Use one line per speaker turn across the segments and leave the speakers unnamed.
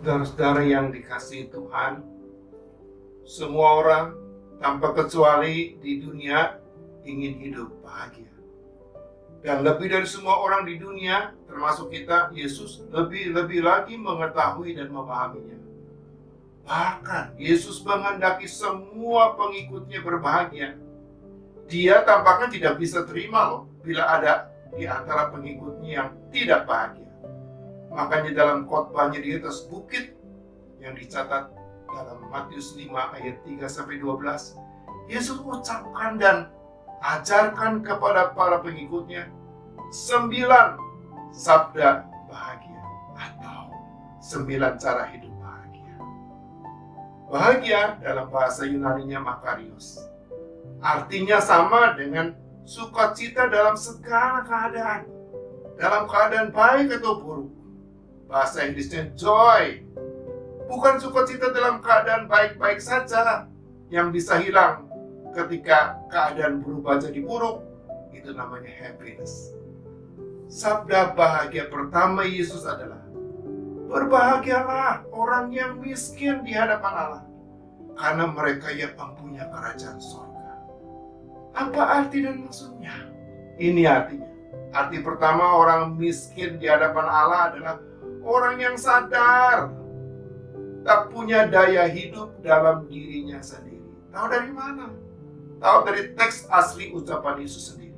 Saudara-saudara yang dikasihi Tuhan, semua orang tanpa kecuali di dunia ingin hidup bahagia. Dan lebih dari semua orang di dunia, termasuk kita, Yesus lebih lagi mengetahui dan memahaminya. Bahkan Yesus menghendaki semua pengikutnya berbahagia. Dia tampaknya tidak bisa terima loh bila ada di antara pengikutnya yang tidak bahagia. Makanya dalam khotbahnya di atas bukit yang dicatat dalam Matius 5 ayat 3-12, Yesus ucapkan dan ajarkan kepada para pengikutnya 9 sabda bahagia atau 9 cara hidup bahagia. Bahagia dalam bahasa Yunaninya makarios. Artinya sama dengan sukacita dalam segala keadaan. Dalam keadaan baik atau buruk. Bahasa Inggrisnya joy. Bukan sukacita dalam keadaan baik-baik saja yang bisa hilang ketika keadaan berubah jadi buruk. Itu namanya happiness. Sabda bahagia pertama Yesus adalah, berbahagialah orang yang miskin di hadapan Allah, karena mereka yang mempunyai kerajaan surga. Apa arti dan maksudnya? Ini artinya. Arti pertama, orang miskin di hadapan Allah adalah orang yang sadar tak punya daya hidup dalam dirinya sendiri. Tahu dari mana? Tahu dari teks asli ucapan Yesus sendiri.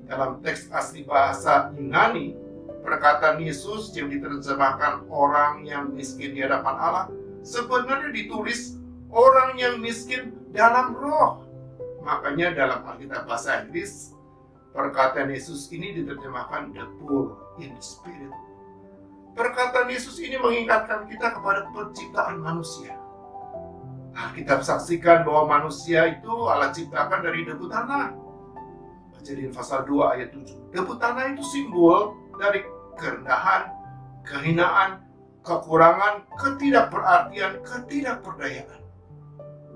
Dalam teks asli bahasa Yunani, perkataan Yesus yang diterjemahkan orang yang miskin di hadapan Allah sebenarnya ditulis orang yang miskin dalam roh. Makanya dalam Alkitab bahasa Inggris, perkataan Yesus ini diterjemahkan the poor in the spirit. Perkataan Yesus ini mengingatkan kita kepada penciptaan manusia. Alkitab saksikan bahwa manusia itu Allah ciptakan dari debu tanah. Kejadian pasal 2 ayat 7. Debu tanah itu simbol dari kerendahan, kehinaan, kekurangan, ketidakberartian, ketidakberdayaan.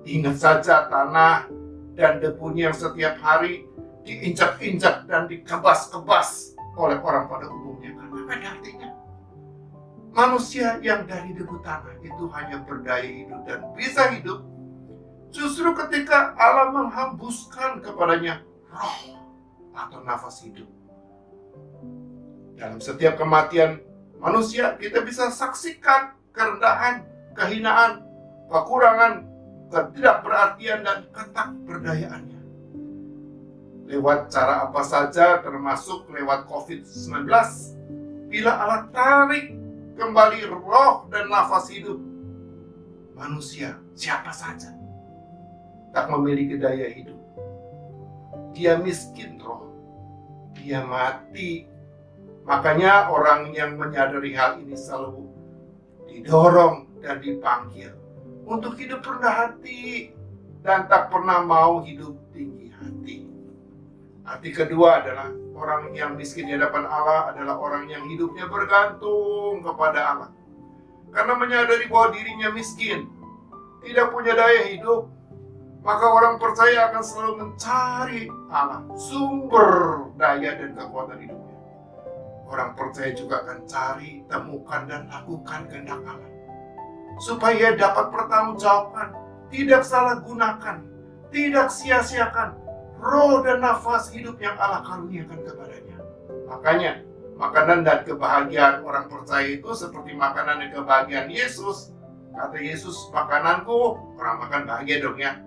Ingat saja tanah dan debunya yang setiap hari diinjak-injak dan dikebas-kebas oleh orang pada umumnya. Karena apa artinya? Manusia yang dari debu tanah itu hanya berdaya hidup dan bisa hidup justru ketika Allah menghembuskan kepadanya roh atau nafas hidup. Dalam setiap kematian manusia, kita bisa saksikan kerendahan, kehinaan, kekurangan, ketidakberartian, dan ketakberdayaannya. Lewat cara apa saja, termasuk lewat COVID-19, bila Allah tarik kembali roh dan nafas hidup, manusia siapa saja tak memiliki daya hidup. Dia miskin roh, dia mati. Makanya orang yang menyadari hal ini selalu didorong dan dipanggil untuk hidup rendah hati dan tak pernah mau hidup tinggi hati. Arti kedua adalah orang yang miskin di hadapan Allah adalah orang yang hidupnya bergantung kepada Allah. Karena menyadari bahwa dirinya miskin, tidak punya daya hidup, maka orang percaya akan selalu mencari Allah, sumber daya dan kekuatan hidupnya. Orang percaya juga akan cari, temukan, dan lakukan kehendak Allah, supaya dapat pertanggungjawabkan, tidak salah gunakan, tidak sia-siakan roh dan nafas hidup yang Allah karuniakan kepadanya. Makanya, makanan dan kebahagiaan orang percaya itu seperti makanan dan kebahagiaan Yesus. Kata Yesus, makananku, orang makan bahagia dong ya.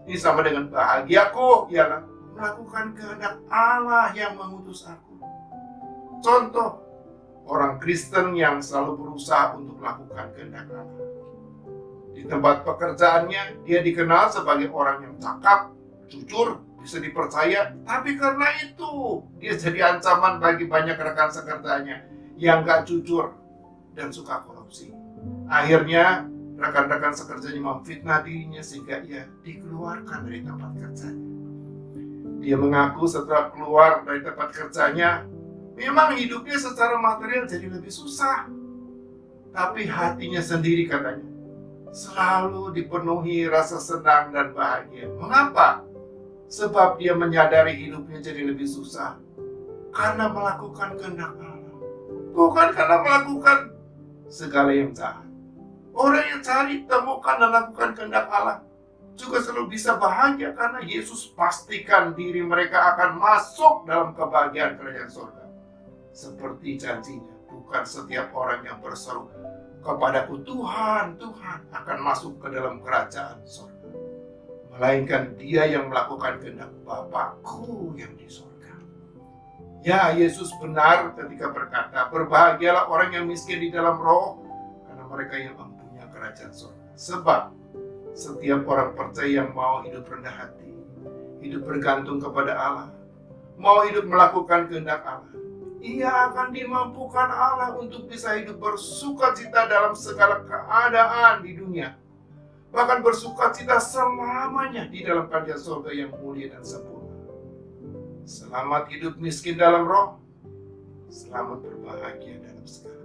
Ini sama dengan bahagiaku, ialah melakukan kehendak Allah yang mengutus aku. Contoh, orang Kristen yang selalu berusaha untuk melakukan kehendak Allah. Di tempat pekerjaannya, dia dikenal sebagai orang yang cakap, jujur, bisa dipercaya, tapi karena itu dia jadi ancaman bagi banyak rekan sekerjanya yang gak jujur dan suka korupsi. Akhirnya rekan-rekan sekerjanya memfitnah dirinya sehingga ia dikeluarkan dari tempat kerjanya. Dia mengaku setelah keluar dari tempat kerjanya, memang hidupnya secara material jadi lebih susah, tapi hatinya sendiri katanya selalu dipenuhi rasa senang dan bahagia. Mengapa? Sebab dia menyadari hidupnya jadi lebih susah karena melakukan kehendak Allah, bukan karena melakukan segala yang jahat. Orang yang cari, temukan, dan lakukan kehendak Allah juga selalu bisa bahagia karena Yesus pastikan diri mereka akan masuk dalam kebahagiaan kerajaan surga. Seperti janjinya, bukan setiap orang yang berseru kepadaku Tuhan, Tuhan akan masuk ke dalam kerajaan surga, melainkan dia yang melakukan kehendak Bapakku yang di surga. Ya, Yesus benar ketika berkata, berbahagialah orang yang miskin di dalam roh, karena mereka yang mempunyai kerajaan surga. Sebab setiap orang percaya yang mau hidup rendah hati, hidup bergantung kepada Allah, mau hidup melakukan kehendak Allah, ia akan dimampukan Allah untuk bisa hidup bersukacita dalam segala keadaan di dunia. Bahkan bersukacita selamanya di dalam kerajaan surga yang mulia dan sempurna. Selamat hidup miskin dalam roh, selamat berbahagia dalam segala